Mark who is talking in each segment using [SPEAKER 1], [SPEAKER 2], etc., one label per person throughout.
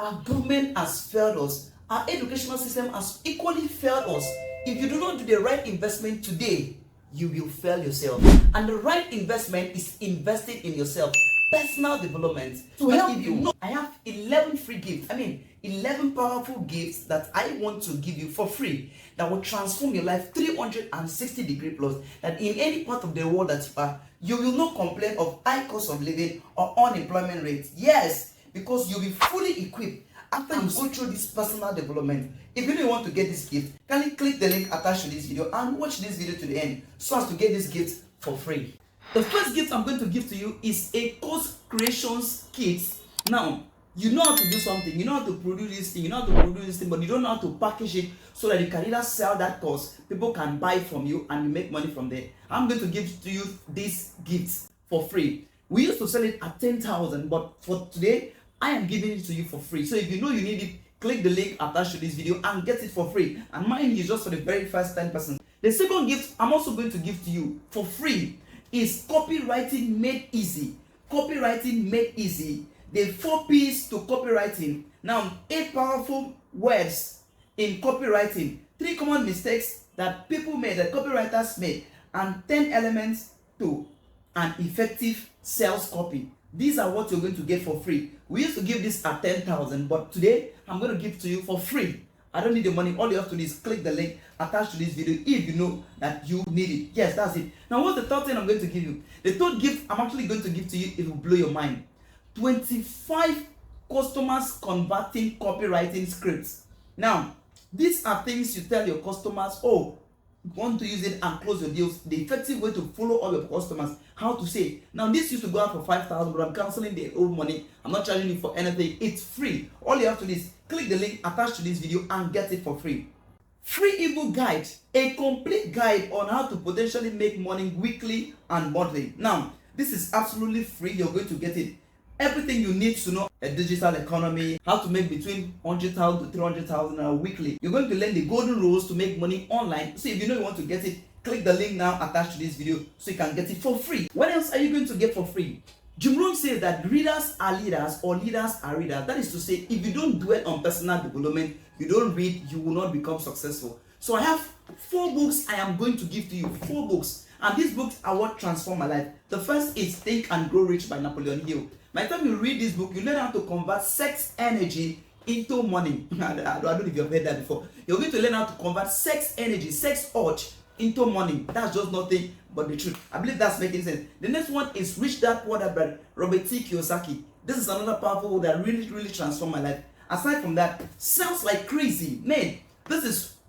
[SPEAKER 1] Our government has failed us. Our educational system has equally failed us. If you do not do the right investment today, you will fail yourself. And the right investment is investing in yourself. Personal development. To help you, I have 11 free gifts. 11 powerful gifts that I want to give you for free that will transform your life 360 degrees plus. That in any part of the world that you are, you will not complain of high cost of living or unemployment rate. Yes, because you'll be fully equipped after you go through this personal development. If you really want to get this gift, kindly click the link attached to this video and watch this video to the end so as to get this gift for free. The first gift I'm going to give to you is a course creations kit. Now, you know how to do something, you know how to produce this thing, but you don't know how to package it so that you can either sell that course, people can buy from you, and you make money from there. I'm going to give to you this gift for free. We used to sell it at 10,000, but for today, I am giving it to you for free. So if you know you need it, click the link attached to this video and get it for free. And mine is just for the very first 10%. The second gift I'm also going to give to you for free is copywriting made easy. Copywriting made easy. The 4 P's to copywriting. Now, 8 powerful words in copywriting, 3 common mistakes that people made, that copywriters made, and 10 elements to an effective sales copy. These are what you're going to get for free. We used to give this at 10,000, but today I'm going to give to you for free. I don't need the money. All you have to do is click the link attached to this video if you know that you need it. Yes, that's it. Now, what's the third thing I'm going to give you? The third gift I'm actually going to give to you, it will blow your mind. 25 customers converting copywriting scripts. Now, these are things you tell your customers, oh, you want to use it and close your deals. The effective way to follow all your customers, how to say. Now, this used to go out for 5,000, but I'm canceling the old money. I'm not charging you for anything. It's free. All you have to do is click the link attached to this video and get it for free. Free ebook guide, a complete guide on how to potentially make money weekly and monthly. Now, this is absolutely free. You're going to get it. Everything you need to know a digital economy, how to make between 100,000 to 300,000 weekly. You're going to learn the golden rules to make money online. So if you know you want to get it, click the link now attached to this video so you can get it for free. What else are you going to get for free? Jim Rohn says that readers are leaders or leaders are readers. That is to say, if you don't dwell on personal development, you don't read, you will not become successful. So I have 4 books I am going to give to you. 4 books. And these books are what transform my life. The first is Think and Grow Rich by Napoleon Hill. By the time you read this book, you learn how to convert sex energy into money. I don't know if you've heard that before. You're going to learn how to convert sex energy, sex urge into money. That's just nothing but the truth. I believe that's making sense. The next one is Rich Dad Poor Dad by Robert T. Kiyosaki. This is another powerful book that really transformed my life. Aside from that, Sounds Like Crazy. Man,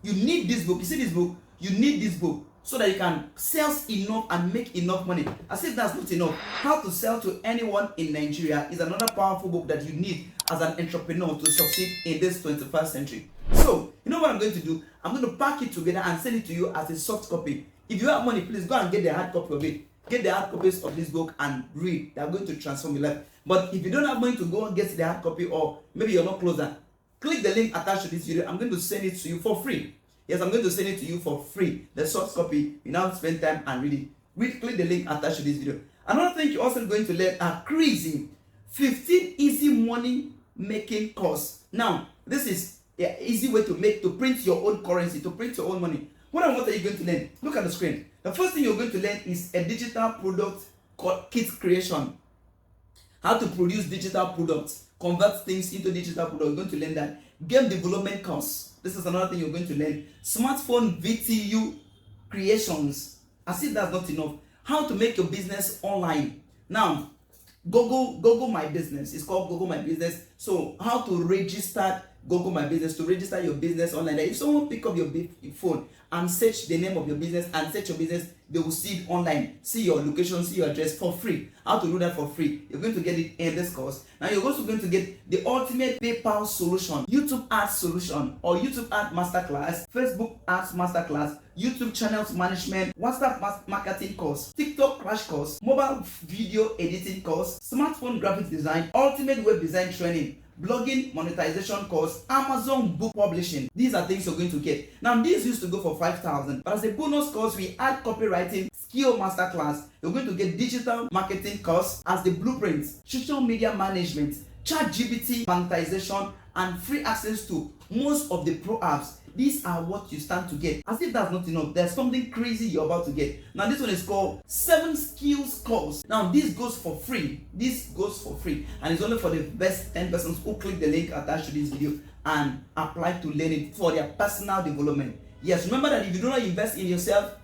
[SPEAKER 1] you need this book. You see this book? You need this book so that you can sell enough and make enough money. As if that's not enough, How to Sell to Anyone in Nigeria is another powerful book that you need as an entrepreneur to succeed in this 21st century. So, you know what I'm going to do? I'm going to pack it together and send it to you as a soft copy. If you have money, please go and get the hard copy of it. Get the hard copies of this book and read. They're going to transform your life. But if you don't have money to go and get the hard copy, or maybe you're not closer, click the link attached to this video. I'm going to send it to you for free. Yes, I'm going to send it to you for free. The soft copy, you now spend time and read it. Click the link attached to this video. Another thing you're also going to learn are crazy 15 easy money making course. Now, this is an easy way to print your own currency, to print your own money. What are you going to learn? Look at the screen. The first thing you're going to learn is a digital product called kit creation. How to produce digital products, convert things into digital products. You're going to learn that. Game development course. This is another thing you're going to learn. Smartphone VTU creations. As if that's not enough. How to make your business online. Now, Google My Business. It's called Google My Business. So, how to register Google My Business, to register your business online. If someone pick up your phone and search the name of your business and search your business, they will see it online, see your location, see your address for free. How to do that for free? You're going to get it in this course. Now you're also going to get the ultimate PayPal solution, YouTube ads solution, or YouTube ad masterclass, Facebook ads masterclass, YouTube channels management, WhatsApp marketing course, TikTok crash course, mobile video editing course, smartphone graphics design, ultimate web design training, blogging monetization course, Amazon book publishing. These are things you're going to get. Now, these used to go for 5,000, but as a bonus course, we add copywriting skill masterclass. You're going to get digital marketing course as the blueprints, social media management, ChatGPT monetization, and free access to most of the pro apps. These are what you stand to get. As if that's not enough, there's something crazy you're about to get. Now this one is called 7 skills course. Now this goes for free. This goes for free, and it's only for the best 10 persons who click the link attached to this video and apply to learn it for their personal development. Yes, remember that if you do not invest in yourself,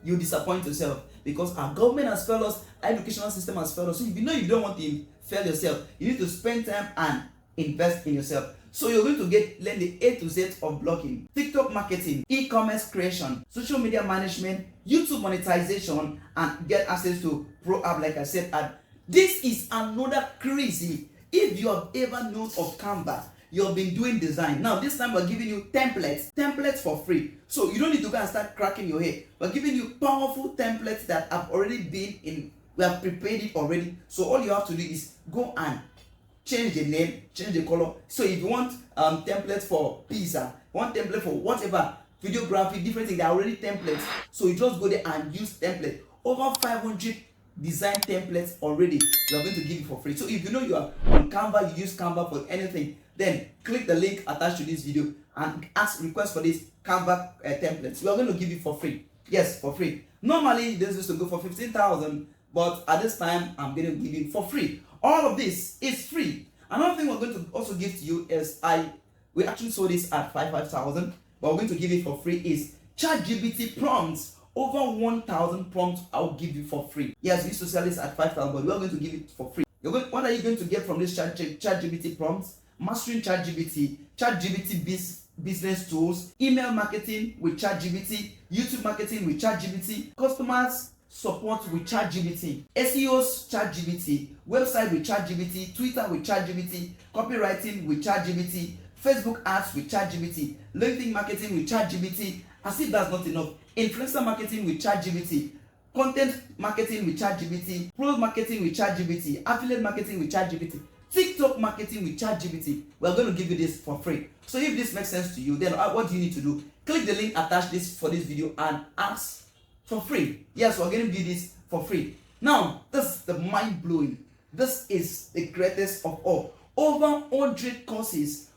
[SPEAKER 1] you disappoint yourself, because our government has failed us, our educational system has failed us. So if you know you don't want to fail yourself, you need to spend time and invest in yourself. So you're going to learn the A to Z of blogging, TikTok marketing, e-commerce creation, social media management, YouTube monetization, and get access to pro app like I said. And this is another crazy. If you have ever known of Canva, you've been doing design. Now this time we're giving you templates for free. So you don't need to go and start cracking your head. We're giving you powerful templates that have already been in, we have prepared it already. So all you have to do is go and change the name, change the color. So if you want templates for pizza, one template for whatever, videography, different things, they are already templates. So you just go there and use template. Over 500 design templates already. We are going to give you for free. So if you know you are on Canva, you use Canva for anything, then click the link attached to this video and request for this Canva templates. We are going to give you for free. Yes, for free. Normally this used to go for 15,000, but at this time I'm going to give you for free. All of this is free. Another thing we're going to also give to you is we actually sold this at 5,000, but we're going to give it for free is ChatGPT prompts. Over 1,000 prompts I'll give you for free. Yes, we used to sell this at 5,000, but we're going to give it for free. What are you going to get from this ChatGPT prompts? Mastering ChatGPT business tools, email marketing with ChatGPT, YouTube marketing with ChatGPT, customers support with ChatGPT, SEOs ChatGPT, website with ChatGPT, Twitter with ChatGPT, copywriting with ChatGPT, Facebook ads with ChatGPT, LinkedIn marketing with ChatGPT. As if that's not enough, influencer marketing with ChatGPT, content marketing with ChatGPT, pro marketing with ChatGPT, affiliate marketing with ChatGPT, TikTok marketing with ChatGPT. We're going to give you this for free. So if this makes sense to you, then what do you need to do? Click the link attached for this video and ask for free. Yes, we're going to give this for free. Now, this is the mind-blowing. This is the greatest of all. Over 100 courses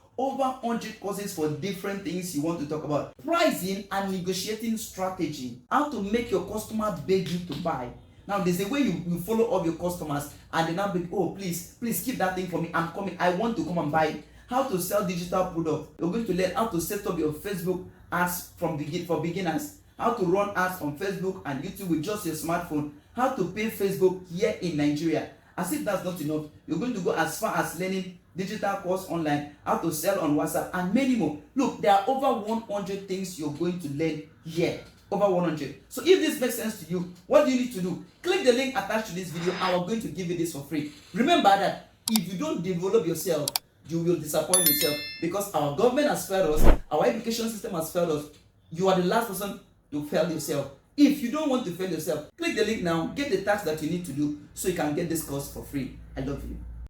[SPEAKER 1] for different things you want to talk about. Pricing and negotiating strategy. How to make your customer beg you to buy. Now, there's a way you follow up your customers and they now beg, oh, please keep that thing for me. I'm coming. I want to come and buy it. How to sell digital products. You're going to learn how to set up your Facebook ads for beginners. How to run ads on Facebook and YouTube with just your smartphone. How to pay Facebook here in Nigeria. As if that's not enough, you're going to go as far as learning digital course online, how to sell on WhatsApp, and many more. Look, there are over 100 things you're going to learn here. Over 100. So if this makes sense to you, what do you need to do? Click the link attached to this video and we're going to give you this for free. Remember that if you don't develop yourself, you will disappoint yourself, because our government has failed us, our education system has failed us. You are the last person to fail yourself. If you don't want to fail yourself, click the link now, get the tasks that you need to do so you can get this course for free. I love you.